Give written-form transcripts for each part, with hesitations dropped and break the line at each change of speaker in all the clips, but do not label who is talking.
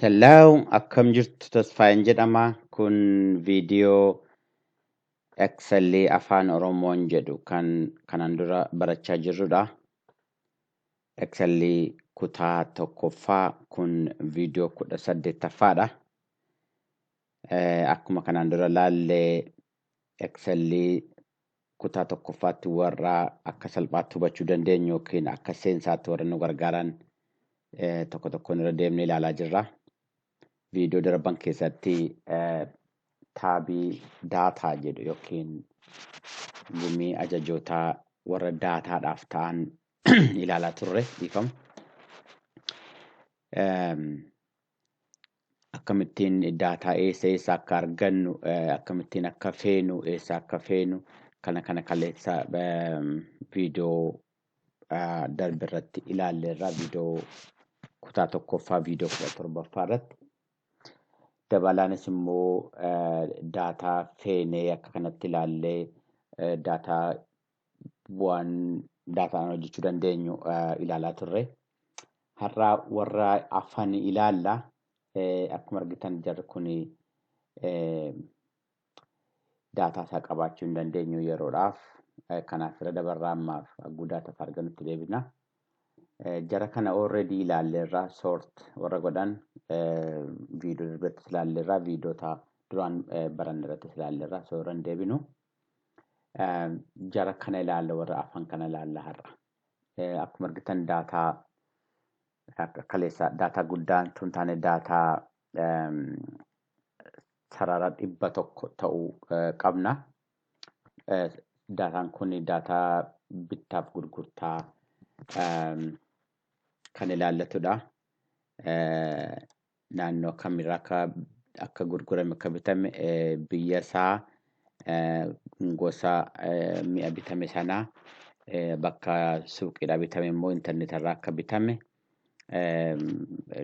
Hello, akkam jirtu Tasfaayeen jedhama. Kun viidiyoo Eksellii Afaan Oromoon jedhu kan kanaan dura barachaa jirrudha. Eksellii kutaa tokkoffaa kun viidiyoo 18ffaadha. Akkuma kanaan dura laallee Eksellii kutaa tokkoffaatti warra akka salphaatti hubachuu dandeenyu yookiin akka seensaatti warra nu gargaaran tokko tokkoon irra deemnee ilaalaa jirra. Viidiyoo darban keessatti taabii daataa jedhu yookiin gumii ajajootaa warra daataadhaaf ta'an ilaalaa turre dhiifama. Akkamittiin daataa eessa akka argannu, akkamittiin akka feenu, eessa akka feenu kana kaleessa viidiyoo darbe irratti ilaalleerra viidiyoo kutaa tokkoffaa viidiyoo 17ffaa irratti. Dabalaanis immoo daataa feenee akka kanatti ilaallee daataa bu'aan daataan hojjechuu dandeenyu ilaalaa turre. Har'a warra afaan ilaalla. Akkuma argitan jarri kun daataa isaa qabaachuu hin dandeenyu yeroodhaaf. Kanaaf irra dabarraa ammaaf hagguu daataa isaa argannutti deebina. Jara kana already ilaalleerra sort warra godhan viidiyoo irratti ilaalleerra viidiyoota duraan baran irratti ilaalleerra so irra hin deebinu. Jara kana ilaalla warra afaan kana ilaalla har'a. Akkuma argitan daataa kaleessa daataa guddaan tun taane daataa sarara 100 ta'uu qabna. Daataan kun daataa bittaaf gurgurtaa kan ilaallatudha. Naannoo kamirraa akka gurgurame akka bitame biyya isaa gosa mi'a bitame sanaa bakka suuqiidhaa bitame immoo interneetarraa akka bitame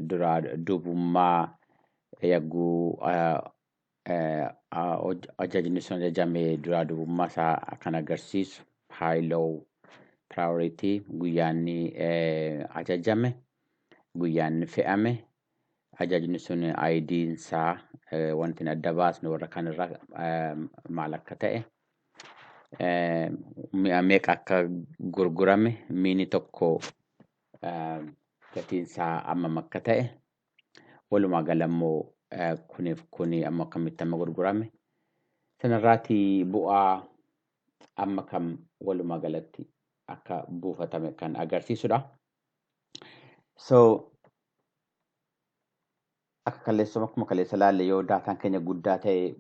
duraa duubummaa yagguu ajajni sun ajajame duraa duubummaa isaa kan agarsiisu high-low priority guyyaanni ajajame guyyaanni fe'ame ajajni sun ID'n isaa wanti adda baasnu warra kanarra maal akka ta'e mi'a meeqa akka gurgurame miini tokko gatiin isaa hammam akka ta'e walumaa gala immoo kuniif kuni amma akkamitti amma gurgurame sanarraati bu'aa amma kam walumaa galatti akka buufatame kan agarsiisudha. So akkuma kaleessa laalle yoo daataan keenya guddaa ta'e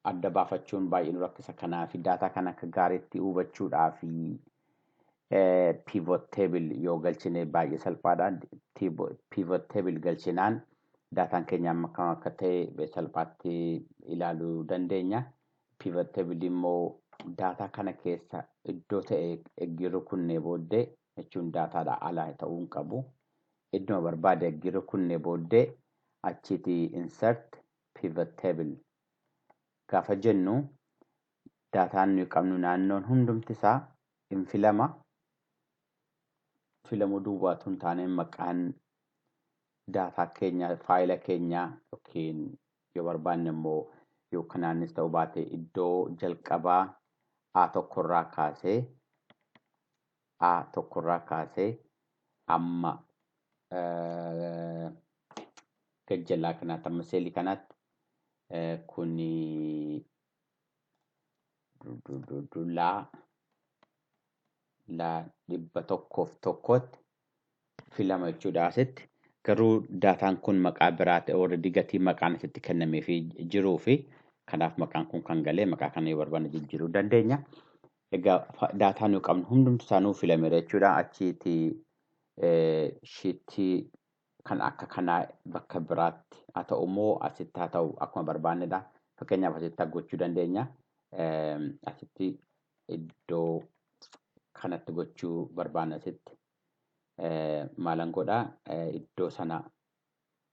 adda baafachuun baay'ee nu rakkisa. Kanaaf daataa kana akka gaariitti hubachuudhaaf piivot table yoo galchine baay'ee salphaadha. Piivot table galchinaan daataan keenya amma kam akka ta'e salphaatti ilaaluu dandeenya. Piivot table immoo daataa kana keessa iddoo ta'e rukunnee booddee jechuun daataadha alaa ta'uu hin qabu. Iddoo barbaade rukunnee booddee achiiti insert pivot table gaafa jennu daataan nuyi qabnu naannoon hundumti isaa hin filama. Filamuu duwwaatu hin taane maqaan daataa keenya faayila keenya yookiin yoo barbaanne immoo yoo kanaanis ta'uu baate iddoo jalqabaa A tokkorraa kaasee amma gajjallaa kanaatti amma seelii kanaatti kuni laa 100tti filama jechuudha asitti. Garuu daataan kun maqaa biraati already gatii maqaan asitti kennameefii jiruu fi kanaaf maqaan kun kan galee maqaa kana yoo barbaanne jijjiiruu dandeenya. Egaa daataan yoo qabnu hundumti isaanuu filameera jechuudha. Achiiti shiitii kan akka kanaa bakka biraatti haa ta'u immoo asitti haa ta'u akkuma barbaannedha. Fakkeenyaaf asitti gochuu dandeenya. Asitti iddoo kanatti gochuu barbaanne asitti maalan godhaa iddoo sana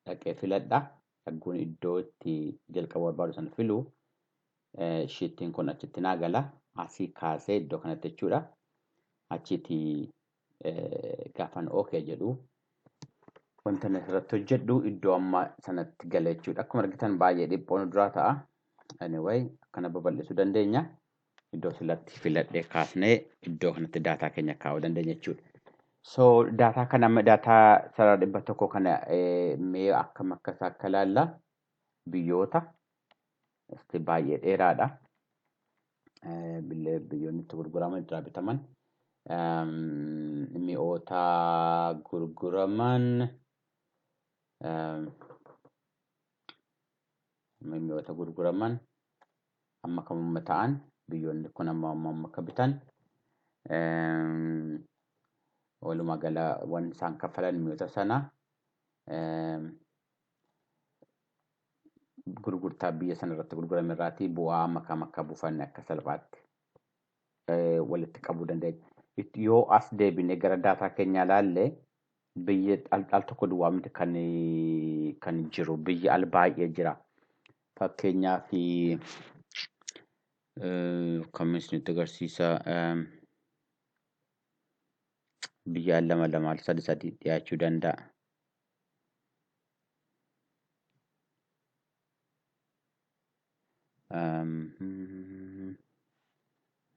dhaqee filadha. Dhagguun iddoo itti jalqaba barbaadu sana filuu shiitiin kun achitti naa gala. Asii kaasee iddoo kanatti jechuudha. Achitti gaafan okay jedhu wanta irratti hojjedhu iddoo amma sanatti gala jechuudha. Akkuma argitan baay'ee dhiphoon duraa ta'a. Anyway, kana babal'isuu dandeenya. Iddoo silatti filadhee kaasnee iddoo kanatti daataa keenya kaa'uu dandeenya jechuudha. So daataa kana daataa sarara 100 kana mee akkam akkas akka ilaalla biyyoota isti baay'ee dheeraadha. Biyyoonni itti gurguraman irraa bitaman. Mi'oota gurguraman mi'oota gurguraman amma kamuma ta'an biyyoonni kun amma akka bitan walumaa gala waan isaan kaffalan mi'oota sana gurgurtaa biyya sana irratti gurgurame irraati bu'aa akka buufanne akka salphaatti walitti qabuu dandeenya. Yoo as deebine gara daataa keenya ilaalle biyya al tokko duwwaa miti kan jiru biyya al baay'ee jira. Fakkeenyaaf akkamis nutti agarsiisa biyya lama al sadi dhiyaachuu danda'a.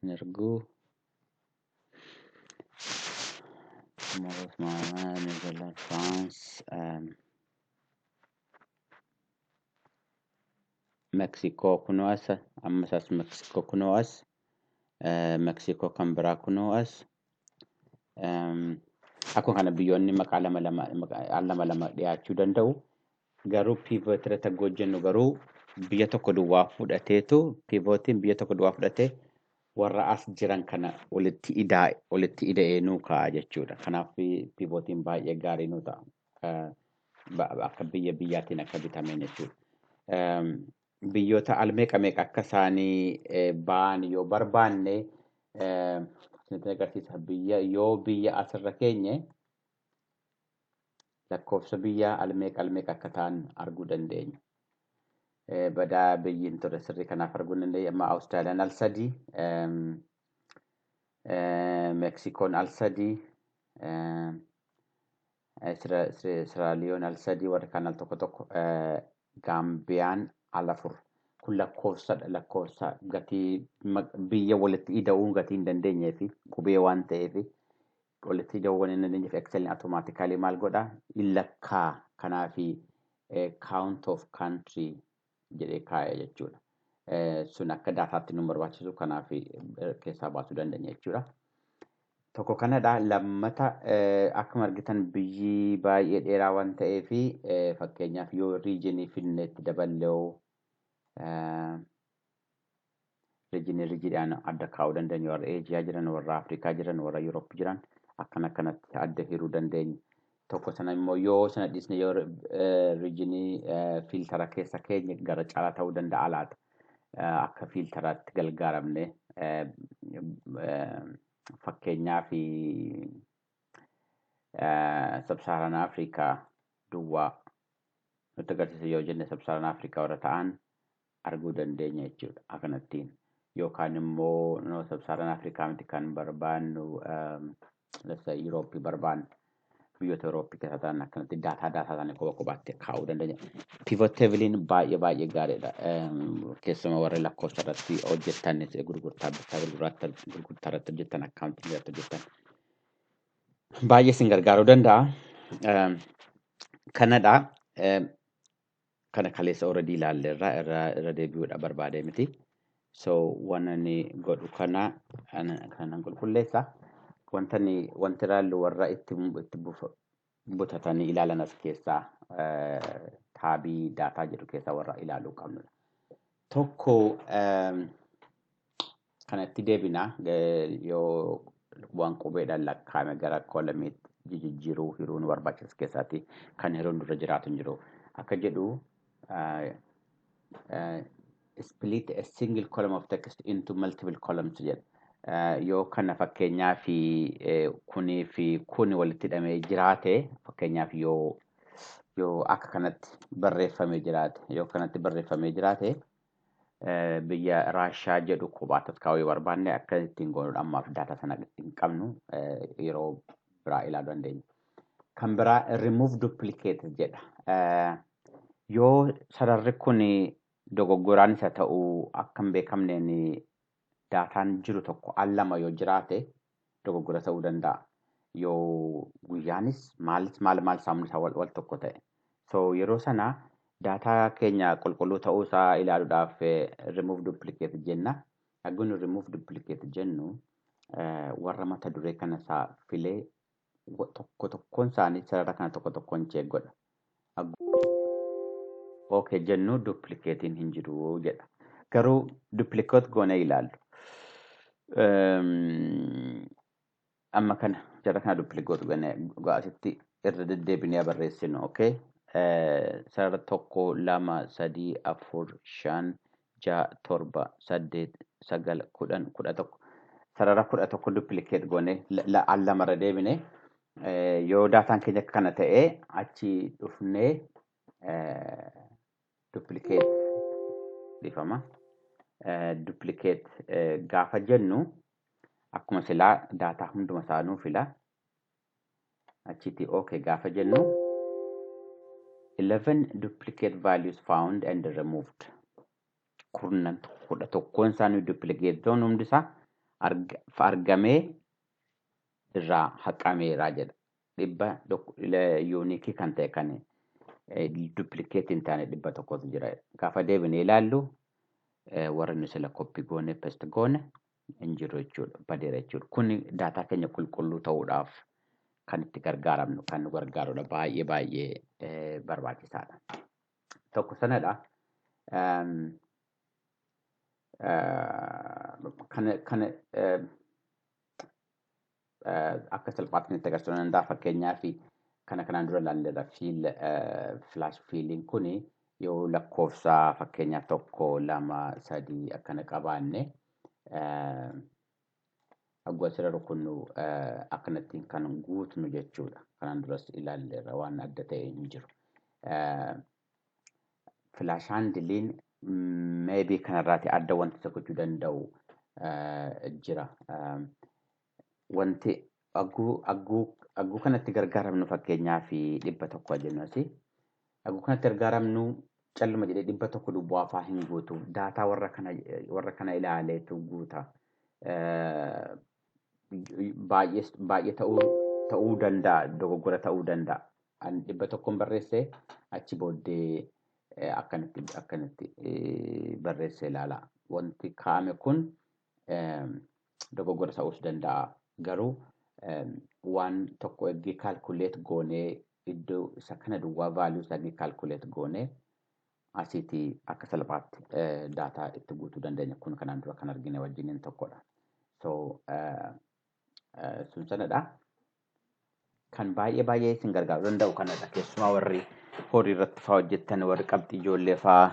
Nergu France, Mexico kunoas, ammasas Mexico kunoas, Mexico kan biraa kunoas. Akkuma kana biyyoonni maqaa lama dhiyaachuu danda'u. Garuu piivot irratti hojjennu garuu biyya tokko duwwaa fudhateetu piivotiin biyya tokko duwwaa fudhatee warra as jiran kana walitti ida'ee nuu kaa'a jechuudha. Kanaaf piivotiin baay'ee gaarii nuu ta'a. Akka biyyaatiin akka bitameen jechuudha. Biyyoota al meeqa akka isaanii ba'an yoo barbaanne nutti agarsiisa. Yoo biyya asirra keenye lakkoofsa biyya al meeqa akka ta'an arguu dandeenya. Badaa biyyiin ture sirrii kanaaf arguu dandeenya. Amma Awustiraaliyaan al 3, Meksikoon al 3, Siraaliyoon al 3 warri kaan al tokko, Gaambiyaan al 4. Kun lakkoofsa gatii biyya walitti ida'uun gatii hin dandeenyee fi qubee waan ta'eef walitti ida'uu waan hin dandeenyeef Eksselii automaatikaalii maal godha? Lakkaa kanaaf count of country jedhee kaa'ee jechuudha. Sun akka daataatti nu barbaachisu kanaaf keessaa baasuu dandeenya jechuudha. Tokko kanadha. Lammata akkuma argitan biyyi baay'ee dheeraa waan ta'eef fakkeenyaaf yoo riijinii finneetti daballee riijiniidhaan adda kaa'uu dandeenya. Warra Eejiyaa jiran, warra Afrikaa jiran, warra Yuuroop jiran akkanatti adda hiruu dandeenya. Tokko sana immoo yoo sana dhiisne yoo riijinii fiiltara keessa keenya gara caalaa ta'uu danda'a laata. Akka fiiltaraatti gargaaramne fakkeenyaaf Sabsaaraan Afrikaa duwwaa nutti agarsiisa yoo jenne Sabsaaraan Afrikaa warra ta'an arguu dandeenya jechuudha. Akkanattiin yookaan immoo Sabsaaraan Afrikaa miti kan barbaannu Yuurooppii barbaannu biyyoota Yuurooppii keessa ta'an akkanatti daataa isaanii kophaatti kaa'uu dandeenya. Piivot teebiliin baay'ee gaariidha. Keessumaa warri lakkoofsa irratti hojjetan gurgurtaa irratti hojjetan akkaawuntii irratti hojjetan baay'ee isin gargaaruu danda'a. Kanadha. Kana kaleessa already ilaalle irra deebi'uudha barbaade miti. So waan ani godhu kanan qulqulleessa. Wanti ilaallu warra itti butatanii ilaalan as keessaa taabii daataa jedhu keessaa warra ilaaluu qabnudha. Tokko kanatti deebina yoo waan qubeedhaan lakkaa'ame gara koolamiitti jijjiiruu hiruun barbaachisa keessaatti kan hiruun dura jiraatu hin jiru. Akka jedhu split a single column of text into multiple columns jedha. Yoo kana fakkeenyaaf kunii fi kuni walitti hidhamee jiraate fakkeenyaaf yoo akka kanatti barreeffamee jiraate biyya Raashaa jedhu kophaatti kaa'uu barbaanne akka ittiin goonudha. Ammaaf daataa sana ittiin qabnu yeroo biraa ilaaluu dandeenya. kan biraa remove duplicate jedha. Yoo sararri kun dogoggoraan isa ta'uu akka hin beekamneen daataan jiru tokko al lama yoo jiraate dogoggora ta'uu danda'a. Yoo guyyaanis maal saamni isaa wal tokko ta'e. So yeroo sana daataa keenya qulqulluu ta'uu isaa ilaaluudhaaf remove duplicate jenna. Akkuma remove duplicate jennu warra mata duree kana isaa filee tokkoon isaanii sarara kana tokkoon check godha. Okay jennu duplicatein hin jiru jedha. Garuu duplicate goone ilaallu. Amma kana jara kana duplicate goone asitti irra deddeebinee barreessinu. Okay. Sarara 1 2 3 4 5 6 7 8 9 10 11 sarara 11 duplicate goone al lamarra deebine yoo daataan keenya kana ta'e achi dhufnee duplicate difama duplicate gaafa jennu akkuma silaa daataa hunduma isaanuu fila achiti okay gaafa jennu 11 duplicate values found and removed. Kurnan tokkoon isaanii duplicate zone hundi isaa argamee irraa haqameera jedha. Dhibba unique kan ta'e kan duplicate hin taane 100 jira. Gaafa deebinee ilaallu warra nuti sila copy goone paste goone hin jiru jechuudha. Badeera jechuudha. Kun daataa keenya qulqulluu ta'uudhaaf kan itti gargaaramnu kan nu gargaarudha. Baay'ee barbaachisaadha. Tokko sanadha. Akka salphaatti itti agarsiisuu danda'a. Fakkeenyaaf kanaan dura ilaalleerra flash fiiliin kun yoo lakkoofsa fakkeenyaaf 1 2 3 akkana qabaanne Agwa sirra rukunnu akkanatti kan guutnu jechuudha. Kanaan duras ilaalleerra waan adda ta'e hin jiru. Flash handling maybe kanarraati adda wanti isa gochuu danda'u jira. Wanti agguu kanatti gargaaramnu fakkeenyaaf 100 jennu asi. Agguu kanatti gargaaramnu calluma jedhee 100 dubboo afaa hin guutu. Daataa warra kana ilaaleetu guuta. Baay'ee ta'uu danda'a, dogoggora ta'uu danda'a. An 100 barreessee achi booddee akkanatti barreessee ilaala. Wanti kaa'ame kun dogoggora ta'uus danda'a. Garuu waan tokko ergi calculate goonee iddoo isa kana duwwaa value isa ergi calculate goonee asitti akka salphaatti daataa itti guutuu dandeenya. Kun kanaan dura kan argine wajjiniin tokkodha. So sun sanadha. Kan baay'ee isin gargaaruu danda'u kanadha. Keessumaa warri horii irratti fa'aa hojjettan, warri qabxii ijoollee fa'aa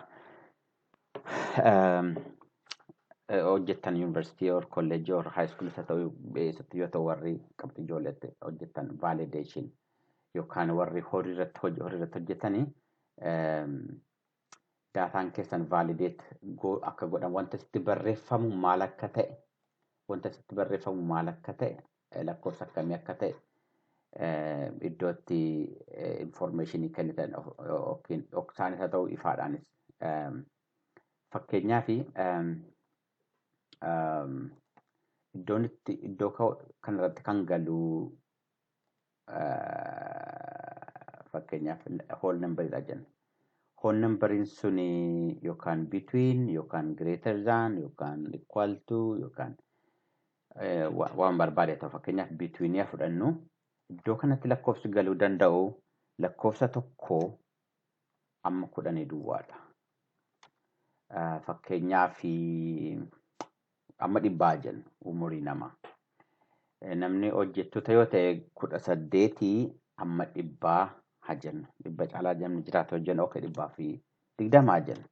hojjettan university or college or high school isa ta'u beeksatti yoo ta'u warri qabxii ijoolleetti hojjettan validation yookaan warri horii irratti hojjetanii daataan keessan validate akka godhan wanta sitti barreeffamu maal akka ta'e lakkoofsa akkamii akka ta'e iddootti informationii kennitan yookiin dhoksaanis haa ta'u ifaadhaanis fakkeenyaaf iddoo kanarratti kan galu fakkeenyaaf whole numberidha jenna. Whole numberiin suni yookaan between yookaan greater than yookaan equal to yookaan waan barbaade ta'u fakkeenyaaf between yaa fudhannu iddoo kanatti lakkoofsi galuu danda'u lakkoofsa tokko amma 10 duwwaadha. Fakkeenyaaf amma 100 jennu umurii namaa. Namni hojjettoota yoo ta'e 18 amma 100 haa jennu. 100 caalaa jamni jiraatu hojjennu akka 120 haa jennu.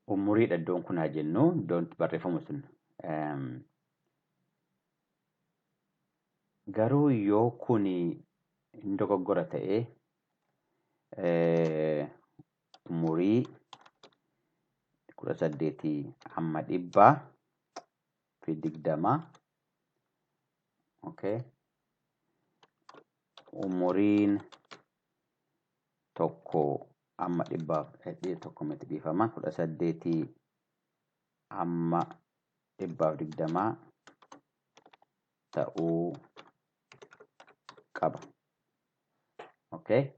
Umuriidha iddoon kun haa jennu iddoon barreeffamu sun. Garuu yoo kun hin dogoggora ta'e umurii 18 amma 120 okay umuriin tokko amma 18 amma 120 ta'uu qaba. Okay.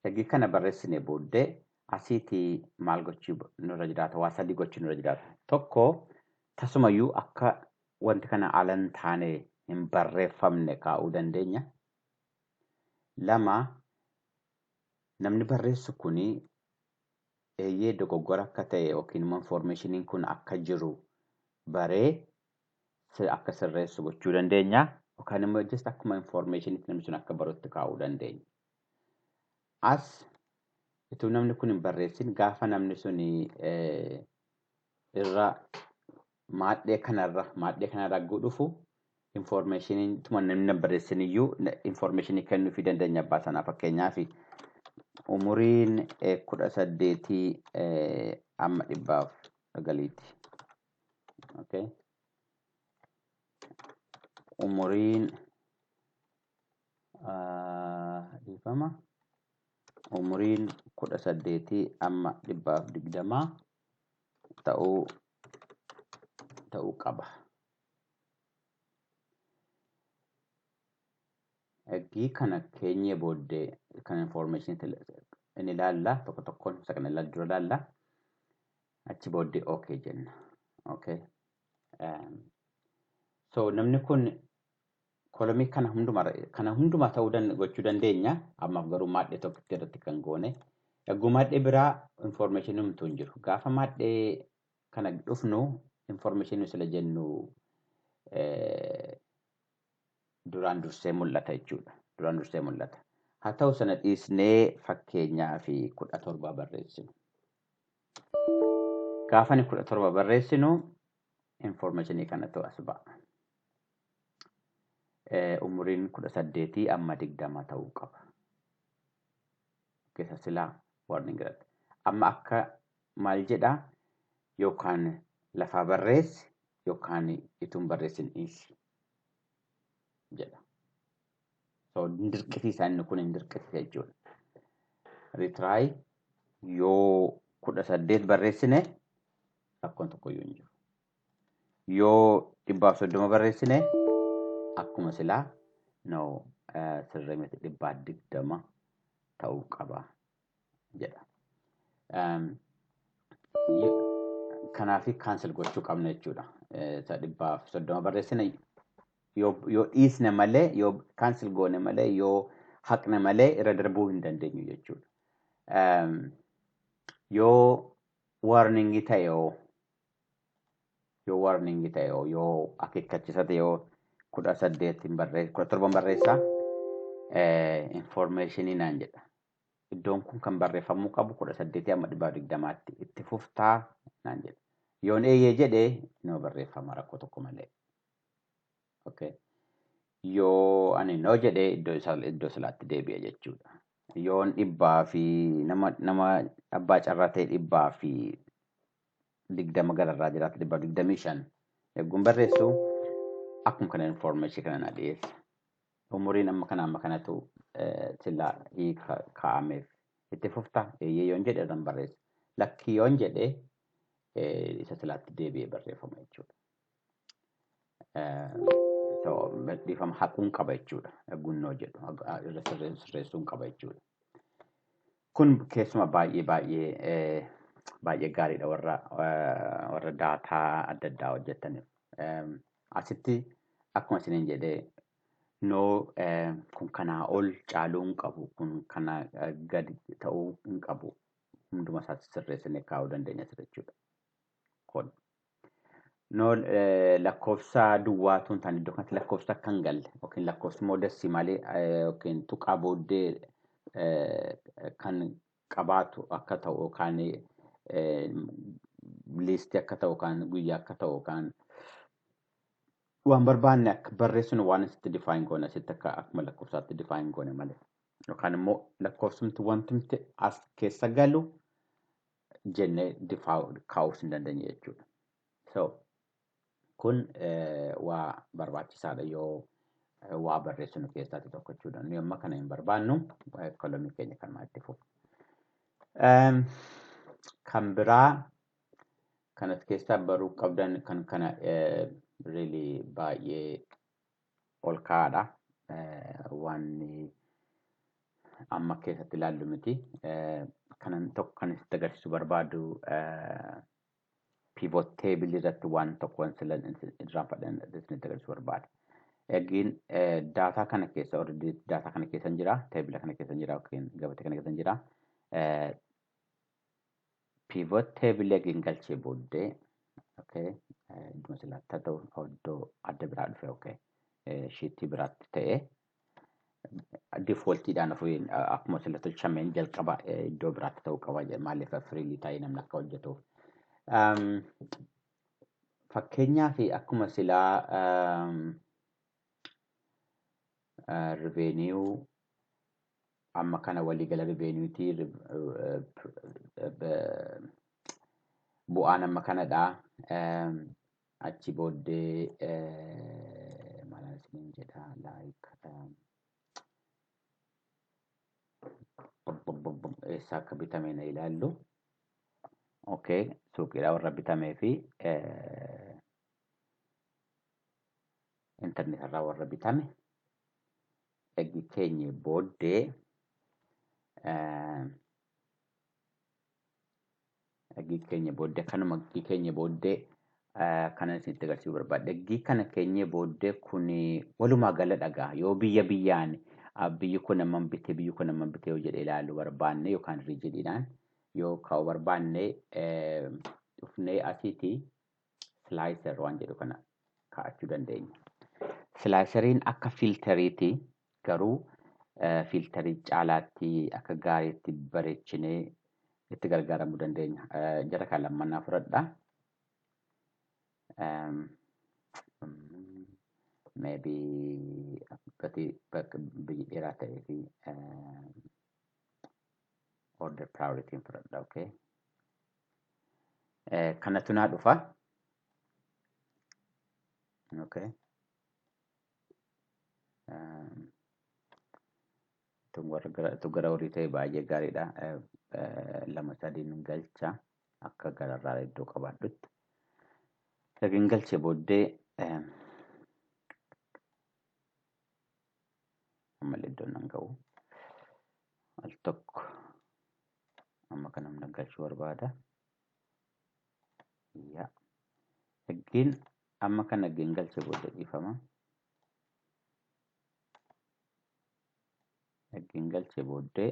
Egaa kana barreessine booddee asiitii maal gochuu nurra jiraata? Waa sadii gochuu nurra jiraata. Tokko tasumayyuu akka wanti kana alan taane hin barreeffamne kaa'uu dandeenya. Lama, namni barreessu kuni eeyyee dogoggora akka ta'e yookiin immoo informationiin kun akka jiru baree akka sirreessu gochuu dandeenya. Yookaan immoo just akkuma informationiitti namni sun akka barutti kaa'uu dandeenya. As ituu namni kun hin barreessin gaafa namni sun irra maadhee kanarra dhufu informationiin tuma namni barreessin iyyuu informationii kennuufii dandeenya abbaa sanaa. Fakkeenyaaf umuriin 18 amma 109. Okay. Umuriin umuriin 18 amma 120 ta'uu qaba. Egaa kana keenyee booddee kan information inni ilaalla tokko tokkoon sagana ilaalla dura ilaalla achi booddee okay jenna. Okay. So namni kun kolomii kana hundumaa ta'uu gochuu dandeenya. Ammaaf garuu maadhee tokkotti irratti kan goone. Egaa maadhee biraa information humtuu hin jiru. Gaafa maadhee kana dhufnu information sila jennu duraan dursee mul'ata jechuudha. Duraan dursee mul'ata. Haa ta'u sana dhiisnee fakkeenyaa fi 17 barreessinu. Gaafa 17 barreessinu informationii kanatu as ba'a. Umuriin 18 amma 20 ta'uu qaba. Keessa silaa warning irratti. Amma akka maal jedhaa yookaan lafaa barreessi yookaan ituun barreessin dhiisi jedha. So dirqisiisa inni kun hin dirqisiisa jechuudha. Retry yoo 18 barreessine rakkoon tokkoyyuu hin jiru. Yoo 130 barreessine akkuma silaa sirreemeti 120 ta'uu qaba jedha. Kanaafi cancel gochuu qabna jechuudha. 130 barreessine yoo dhiisne malee yoo cancel goone malee yoo haqne malee irra darbuu hin dandeenyu jechuudha. Yoo warning ta'e yoo akeekkachiisa ta'e yoo 17 barreessa informationii naan jedha. Iddoon kun kan barreeffamuu qabu 18 amma 120tti itti fuftaa naan jedha. Yoon eeyyee jedhee nama barreeffama rakkoo tokko malee. Okay. Yoo ani no jedhee iddoo salaatti deebi'a jechuudha. Yoon 100 fi nama abbaa carraa ta'e 100 fi 20 gararraa jiraata 125 eegguun barreessu akkuma kana information kana na dhiyeessa. Umuriin amma kanatu sila kaa'ameef itti fufta eeyyee yoon jedhe irraan barreessa. Lakkii yoon jedhe isa silaatti deebi'ee barreeffama jechuudha. So dhiifama haquun qaba jechuudha. Gunnoo jedhu irra sirreessuun qaba jechuudha. Kun keessuma baay'ee gaariidha warra daataa adda addaa hojjetaniif. Asitti akkuma isiniin jedhee kun kanaa ol caaluu hin qabu, kun kanaa gadi ta'uu hin qabu. Hunduma isaatti sirreessinee kaa'uu dandeenya jechuudha. Lakkoofsa duwwaatu hin taane iddoo kanatti lakkoofsa akka hin galle yookiin lakkoofsi moodessi malee yookiin tuqaa booddee kan qabaatu akka ta'u yookaan liistii akka ta'u yookaan guyyaa akka ta'u yookaan waan barbaanne akka barreessinu waan asitti define goone asitti akkuma lakkoofsaatti define goone malee yookaan immoo lakkoofsumti wantumti as keessa galu jennee kaa'uus hin dandeenye jechuudha. So kun waa barbaachisaadha yoo waa barreessinu keessaatti tokko jechuudha. Nuyi amma kana hin barbaannu kolomii keenya kan itti fufu. Kan biraa kanat keessaa baruu qabdan kan kana really baay'ee ol ka'aadha. Waan amma keessatti ilaallu miti. Kanan tokko kan itti agarsiisu barbaadu pivot table irratti waan tokko irraa fadhan itti agarsiisu barbaada. Eegin daataa kana keessa already daataa kana keessa jira, table kana keessa jira yookiin gabatee kana keessa jira. Pivot table eegin galchee booddee okay iddoo silaatti ta'u iddoo adda biraa dhufe okay sheetii biraatti ta'e defaultiidhaan akkuma sila tolchameen jalqaba iddoo biraatti ta'uu qaba maaliif freely ta'ee namni akka hojjetuuf. Fakkeenyaaf akkuma silaa revenue amma kana waliigala revenuetii bu'aan amma kanadha. Achi booddee maal isiniin jedha like eessa akka bitame na ilaallu. Okay, suuqiidhaa warra bitamee fi internet irraa warra bitame. Eegi keenya booddee kanuma eegi keenya booddee kanan isinitti agarsiisuu barbaade. Eegi kana keenya booddee kun walumaa gala dhagaa yoo biyyaan biyyi kun amma bitee biyyi kun amma bitee yoo jedhee ilaaluu barbaanne yookaan riijidiidhaan yoo kaa'u barbaanne dhufnee asiitii slicer waan jedhu kana kaa'achuu dandeenya. Sliceriin akka filtariiti garuu filtarii caalaatti akka gaariitti bareechinee itti gargaaramuu dandeenya. Jara kan lammaffaa fudhadha. Maybe biyyi dheeraa ta'ee fi order priority fudhadha. Okay. Kanatu naa dhufa. Okay. Tu gara horii ta'e baay'ee gaariidha. Lama sadiin galcha akka gararraa iddoo qabaadhutti. Eegin galchee booddee ammallee iddoon nan ga'u. Al tokko amma kana namni galchuu barbaada. Yaa. Eegin amma kana eegin galchee booddee dhiifama. Eegin galchee booddee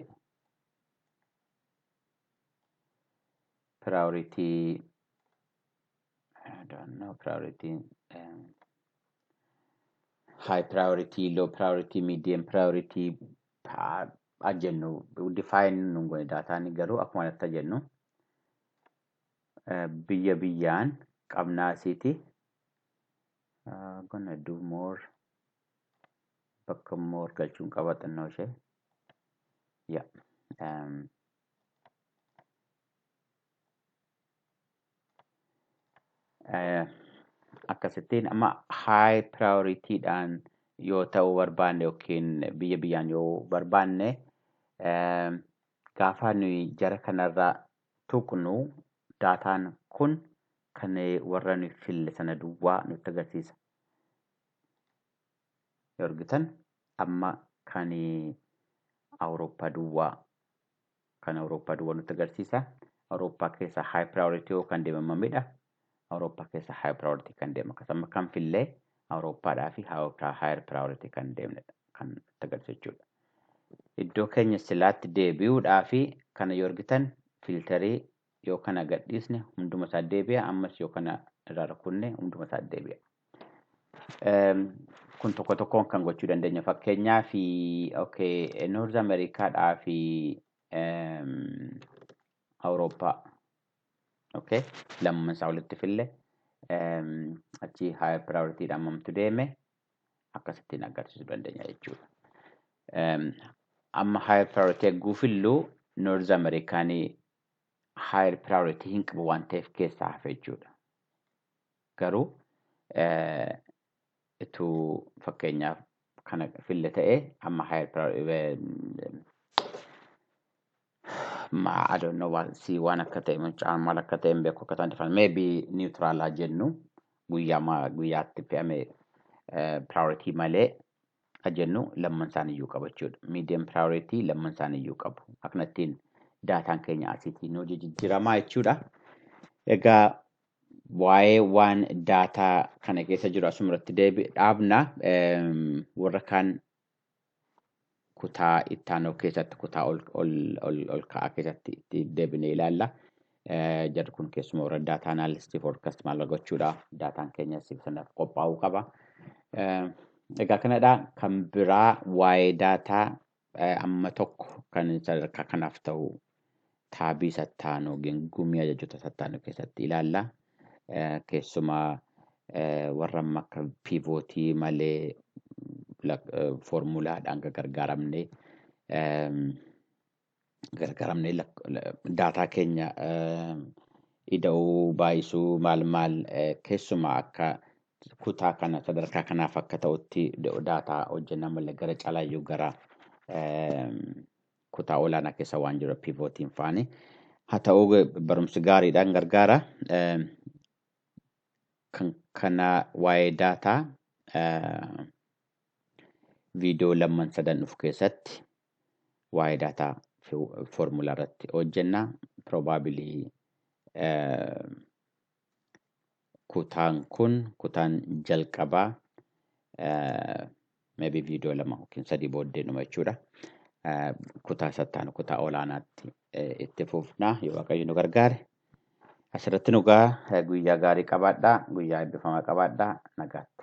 priority I don't know priority high priority, low priority, medium priority ajennu define nungone data ni garuu akkuma natti jennu biyyaan qabnaa asiiti. Gonna do more bakka more galchuun qabatannoo ishee. Yeah. Akkasittiin amma high priority dhaan yoo ta'u barbaanne yookiin biyyaan yoo barbaanne gaafa nuyi jara kanarraa tuqnu daataan kun kan warra nuyi fille sana duwwaa nutti agarsiisa. Yoo argitan amma kan Awurooppaa duwwaa nutti agarsiisa. Awurooppaa keessa high priority yoo kan deemamamidha. Awurooppaa keessa high priority kan deema. Akkasuma kan fillee Awurooppaadhaa fi higher priority kan deemnedha kan nutti agarsiisa jechuudha. Iddoo keenya silaatti deebi'uudhaa fi kana yoo argitan filtarii yoo kana gadhiisne hunduma isaa deebi'a. Ammas yoo kana irraa rakkunne hunduma isaa deebi'a. Kun tokko tokkoon kan gochuu dandeenya. Fakkeenyaaf okay North Americaadhaa fi Awurooppaa. Okay, lamman isaa walitti fille achi high priority dhaan mamtu deeme akkasittiin agarsiisuu dandeenya jechuudha. Amma high priority eeguu fillu North Americaanii high priority hin qabu waan ta'eef keessaa hafe jechuudha. Garuu ituu fakkeenyaaf kana fille ta'ee amma I don't know waan akka ta'e mucaan maal akka ta'e hin beeku akka ta'an difan maybe niwutiraalaa jennu guyyaatti fe'ame priority malee jennu lamman isaaniiyyuu qabu jechuudha. Medium priority lamman isaaniiyyuu qabu. Akkanattiin daataan keenya asiitiin hojii jijjiiramaa jechuudha. Egaa waa'ee waan daataa kana keessa jiru asumarratti dhaabna. Warra kaan kutaa ittaanoo keessatti kutaa ol ka'aa keessatti itti deebinee ilaalla. Jarri kun keessumaa warra daataa analysis forecast maal gochuudhaaf daataan keenya sanaaf qophaa'uu qaba. Egaa kanadha kan biraa waa'ee daataa amma tokko kan sadarkaa kanaaf ta'u taabii sattaanoo gumii ajajoota sattaanoo keessatti ilaalla. Keessumaa warra akka piivootii malee foormulaadhaan gargaaramnee daataa keenya ida'uu baay'isuu maal keessumaa akka kutaa kana sadarkaa kanaaf akka ta'utti daataa hojjenna malee gara calaayyuu gara kutaa olaanaa keessa waan jiru piivootiin faani. Haa ta'u barumsi gaariidhaan gargaara. Kana waa'ee daataa viidiyoo lamman sadan dhufu keessatti waa'ee daataa foormulaa irratti hojjenna. Probably kutaan jalqabaa maybe viidiyoo lama yookiin sadii booddeenuma jechuudha. Kutaa sattaanu kutaa olaanaatti itti fufna yoo Waaqayyo nu gargaare. Asirratti nugaa guyyaa gaarii qabaadhaa, guyyaa eebbifamaa qabaadhaa, nagaatti.